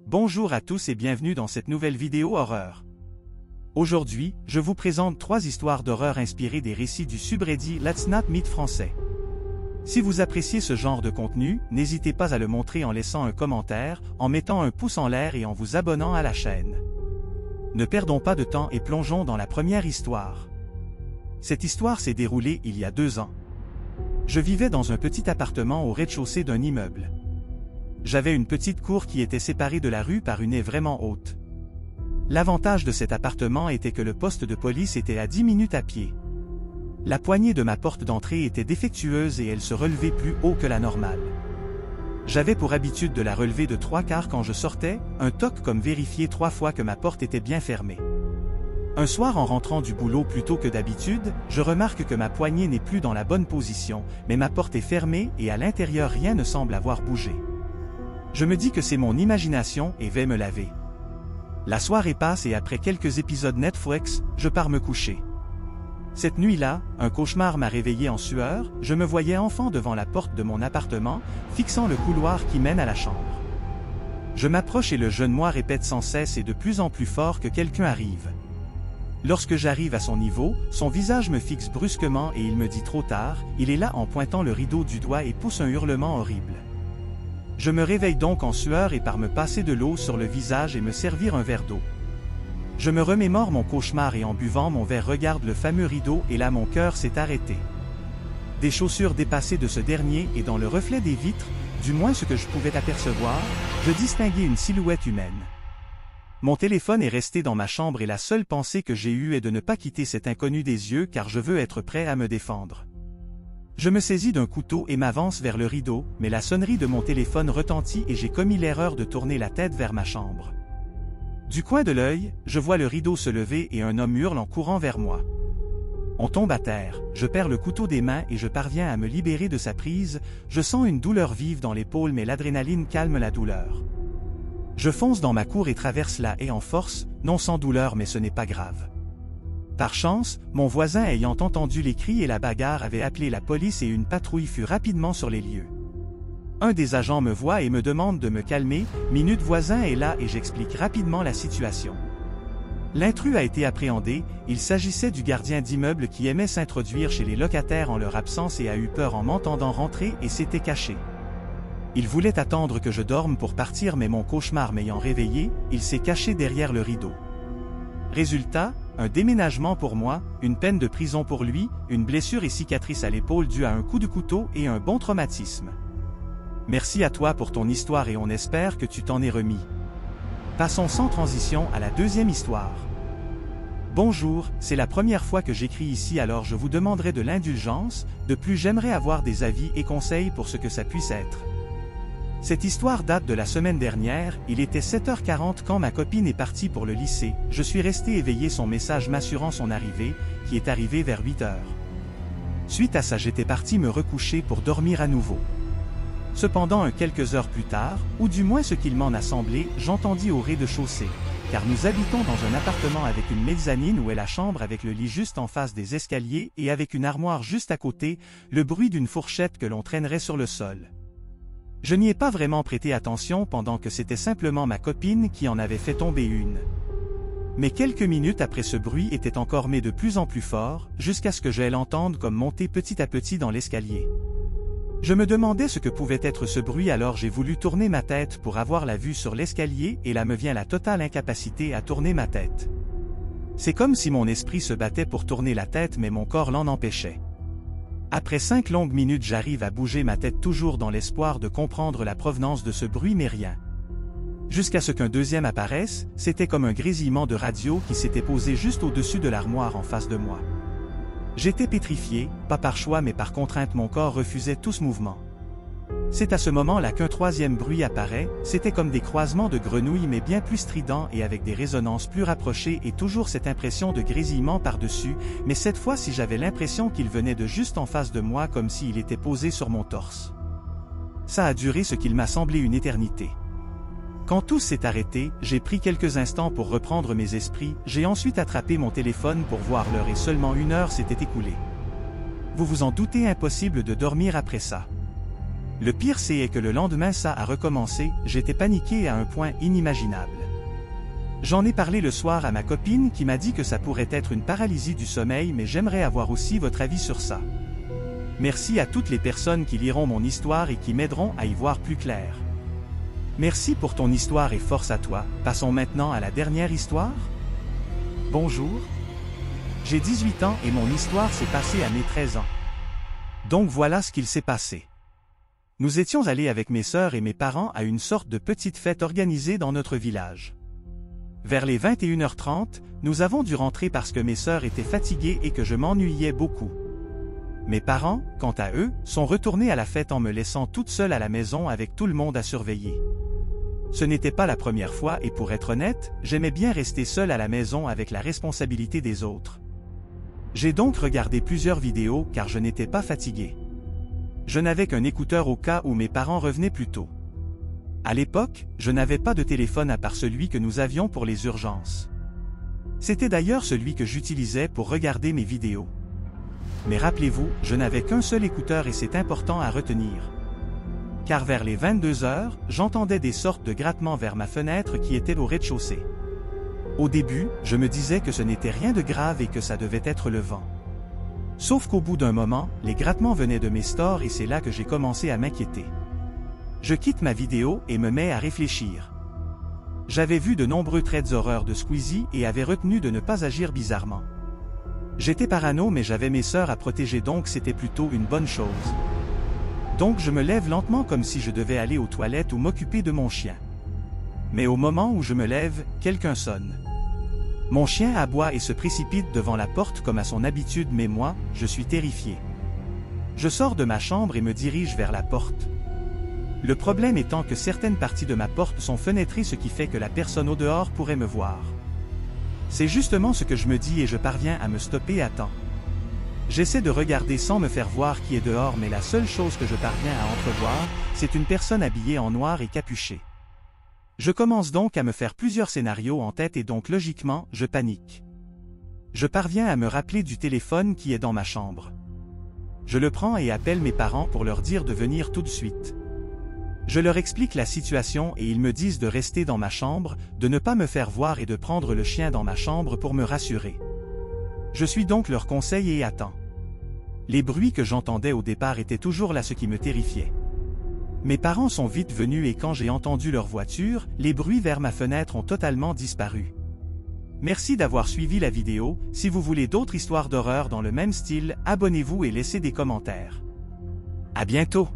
Bonjour à tous et bienvenue dans cette nouvelle vidéo horreur. Aujourd'hui, je vous présente 3 histoires d'horreur inspirées des récits du subreddit Let's Not Meet français. Si vous appréciez ce genre de contenu, n'hésitez pas à le montrer en laissant un commentaire, en mettant un pouce en l'air et en vous abonnant à la chaîne. Ne perdons pas de temps et plongeons dans la première histoire. Cette histoire s'est déroulée il y a 2 ans. Je vivais dans un petit appartement au rez-de-chaussée d'un immeuble. J'avais une petite cour qui était séparée de la rue par une haie vraiment haute. L'avantage de cet appartement était que le poste de police était à 10 minutes à pied. La poignée de ma porte d'entrée était défectueuse et elle se relevait plus haut que la normale. J'avais pour habitude de la relever de 3/4 quand je sortais, un toc comme vérifier 3 fois que ma porte était bien fermée. Un soir en rentrant du boulot plus tôt que d'habitude, je remarque que ma poignée n'est plus dans la bonne position, mais ma porte est fermée et à l'intérieur rien ne semble avoir bougé. Je me dis que c'est mon imagination et vais me laver. La soirée passe et après quelques épisodes Netflix, je pars me coucher. Cette nuit-là, un cauchemar m'a réveillé en sueur, je me voyais enfant devant la porte de mon appartement, fixant le couloir qui mène à la chambre. Je m'approche et le jeune moi répète sans cesse et de plus en plus fort que quelqu'un arrive. Lorsque j'arrive à son niveau, son visage me fixe brusquement et il me dit trop tard, il est là en pointant le rideau du doigt et pousse un hurlement horrible. Je me réveille donc en sueur et pars me passer de l'eau sur le visage et me servir un verre d'eau. Je me remémore mon cauchemar et en buvant mon verre regarde le fameux rideau et là mon cœur s'est arrêté. Des chaussures dépassées de ce dernier et dans le reflet des vitres, du moins ce que je pouvais apercevoir, je distinguais une silhouette humaine. Mon téléphone est resté dans ma chambre et la seule pensée que j'ai eue est de ne pas quitter cet inconnu des yeux car je veux être prêt à me défendre. Je me saisis d'un couteau et m'avance vers le rideau, mais la sonnerie de mon téléphone retentit et j'ai commis l'erreur de tourner la tête vers ma chambre. Du coin de l'œil, je vois le rideau se lever et un homme hurle en courant vers moi. On tombe à terre, je perds le couteau des mains et je parviens à me libérer de sa prise, je sens une douleur vive dans l'épaule mais l'adrénaline calme la douleur. Je fonce dans ma cour et traverse la haie en force, non sans douleur mais ce n'est pas grave. Par chance, mon voisin ayant entendu les cris et la bagarre avait appelé la police et une patrouille fut rapidement sur les lieux. Un des agents me voit et me demande de me calmer, minute voisin est là et j'explique rapidement la situation. L'intrus a été appréhendé, il s'agissait du gardien d'immeuble qui aimait s'introduire chez les locataires en leur absence et a eu peur en m'entendant rentrer et s'était caché. Il voulait attendre que je dorme pour partir mais mon cauchemar m'ayant réveillé, il s'est caché derrière le rideau. Résultat, un déménagement pour moi, une peine de prison pour lui, une blessure et cicatrice à l'épaule due à un coup de couteau et un bon traumatisme. Merci à toi pour ton histoire et on espère que tu t'en es remis. Passons sans transition à la deuxième histoire. Bonjour, c'est la première fois que j'écris ici alors je vous demanderai de l'indulgence, de plus j'aimerais avoir des avis et conseils pour ce que ça puisse être. Cette histoire date de la semaine dernière, il était 7h40 quand ma copine est partie pour le lycée, je suis resté éveillé son message m'assurant son arrivée, qui est arrivée vers 8h. Suite à ça j'étais parti me recoucher pour dormir à nouveau. Cependant quelques heures plus tard, ou du moins ce qu'il m'en a semblé, j'entendis au rez-de-chaussée, car nous habitons dans un appartement avec une mezzanine où est la chambre avec le lit juste en face des escaliers et avec une armoire juste à côté, le bruit d'une fourchette que l'on traînerait sur le sol. Je n'y ai pas vraiment prêté attention pendant que c'était simplement ma copine qui en avait fait tomber une. Mais quelques minutes après ce bruit était encore mais de plus en plus fort, jusqu'à ce que je l'entende comme monter petit à petit dans l'escalier. Je me demandais ce que pouvait être ce bruit alors j'ai voulu tourner ma tête pour avoir la vue sur l'escalier et là me vient la totale incapacité à tourner ma tête. C'est comme si mon esprit se battait pour tourner la tête mais mon corps l'en empêchait. Après 5 longues minutes j'arrive à bouger ma tête toujours dans l'espoir de comprendre la provenance de ce bruit mais rien. Jusqu'à ce qu'un deuxième apparaisse, c'était comme un grésillement de radio qui s'était posé juste au-dessus de l'armoire en face de moi. J'étais pétrifié, pas par choix mais par contrainte mon corps refusait tout ce mouvement. C'est à ce moment-là qu'un troisième bruit apparaît, c'était comme des croisements de grenouilles mais bien plus stridents et avec des résonances plus rapprochées et toujours cette impression de grésillement par-dessus, mais cette fois-ci j'avais l'impression qu'il venait de juste en face de moi comme s'il était posé sur mon torse. Ça a duré ce qu'il m'a semblé une éternité. Quand tout s'est arrêté, j'ai pris quelques instants pour reprendre mes esprits, j'ai ensuite attrapé mon téléphone pour voir l'heure et seulement 1 heure s'était écoulée. Vous vous en doutez, impossible de dormir après ça. Le pire c'est que le lendemain ça a recommencé, j'étais paniqué à un point inimaginable. J'en ai parlé le soir à ma copine qui m'a dit que ça pourrait être une paralysie du sommeil mais j'aimerais avoir aussi votre avis sur ça. Merci à toutes les personnes qui liront mon histoire et qui m'aideront à y voir plus clair. Merci pour ton histoire et force à toi. Passons maintenant à la dernière histoire. Bonjour. J'ai 18 ans et mon histoire s'est passée à mes 13 ans. Donc voilà ce qu'il s'est passé. Nous étions allés avec mes sœurs et mes parents à une sorte de petite fête organisée dans notre village. Vers les 21h30, nous avons dû rentrer parce que mes sœurs étaient fatiguées et que je m'ennuyais beaucoup. Mes parents, quant à eux, sont retournés à la fête en me laissant toute seule à la maison avec tout le monde à surveiller. Ce n'était pas la première fois et pour être honnête, j'aimais bien rester seule à la maison avec la responsabilité des autres. J'ai donc regardé plusieurs vidéos car je n'étais pas fatigué. Je n'avais qu'un écouteur au cas où mes parents revenaient plus tôt. À l'époque, je n'avais pas de téléphone à part celui que nous avions pour les urgences. C'était d'ailleurs celui que j'utilisais pour regarder mes vidéos. Mais rappelez-vous, je n'avais qu'un seul écouteur et c'est important à retenir. Car vers les 22h, j'entendais des sortes de grattements vers ma fenêtre qui était au rez-de-chaussée. Au début, je me disais que ce n'était rien de grave et que ça devait être le vent. Sauf qu'au bout d'un moment, les grattements venaient de mes stores et c'est là que j'ai commencé à m'inquiéter. Je quitte ma vidéo et me mets à réfléchir. J'avais vu de nombreux traits d'horreur de Squeezie et avais retenu de ne pas agir bizarrement. J'étais parano mais j'avais mes sœurs à protéger donc c'était plutôt une bonne chose. Donc je me lève lentement comme si je devais aller aux toilettes ou m'occuper de mon chien. Mais au moment où je me lève, quelqu'un sonne. Mon chien aboie et se précipite devant la porte comme à son habitude mais moi, je suis terrifié. Je sors de ma chambre et me dirige vers la porte. Le problème étant que certaines parties de ma porte sont fenêtrées ce qui fait que la personne au dehors pourrait me voir. C'est justement ce que je me dis et je parviens à me stopper à temps. J'essaie de regarder sans me faire voir qui est dehors mais la seule chose que je parviens à entrevoir, c'est une personne habillée en noir et capuchée. Je commence donc à me faire plusieurs scénarios en tête et donc logiquement, je panique. Je parviens à me rappeler du téléphone qui est dans ma chambre. Je le prends et appelle mes parents pour leur dire de venir tout de suite. Je leur explique la situation et ils me disent de rester dans ma chambre, de ne pas me faire voir et de prendre le chien dans ma chambre pour me rassurer. Je suis donc leur conseil et attends. Les bruits que j'entendais au départ étaient toujours là ce qui me terrifiait. Mes parents sont vite venus et quand j'ai entendu leur voiture, les bruits vers ma fenêtre ont totalement disparu. Merci d'avoir suivi la vidéo, si vous voulez d'autres histoires d'horreur dans le même style, abonnez-vous et laissez des commentaires. À bientôt!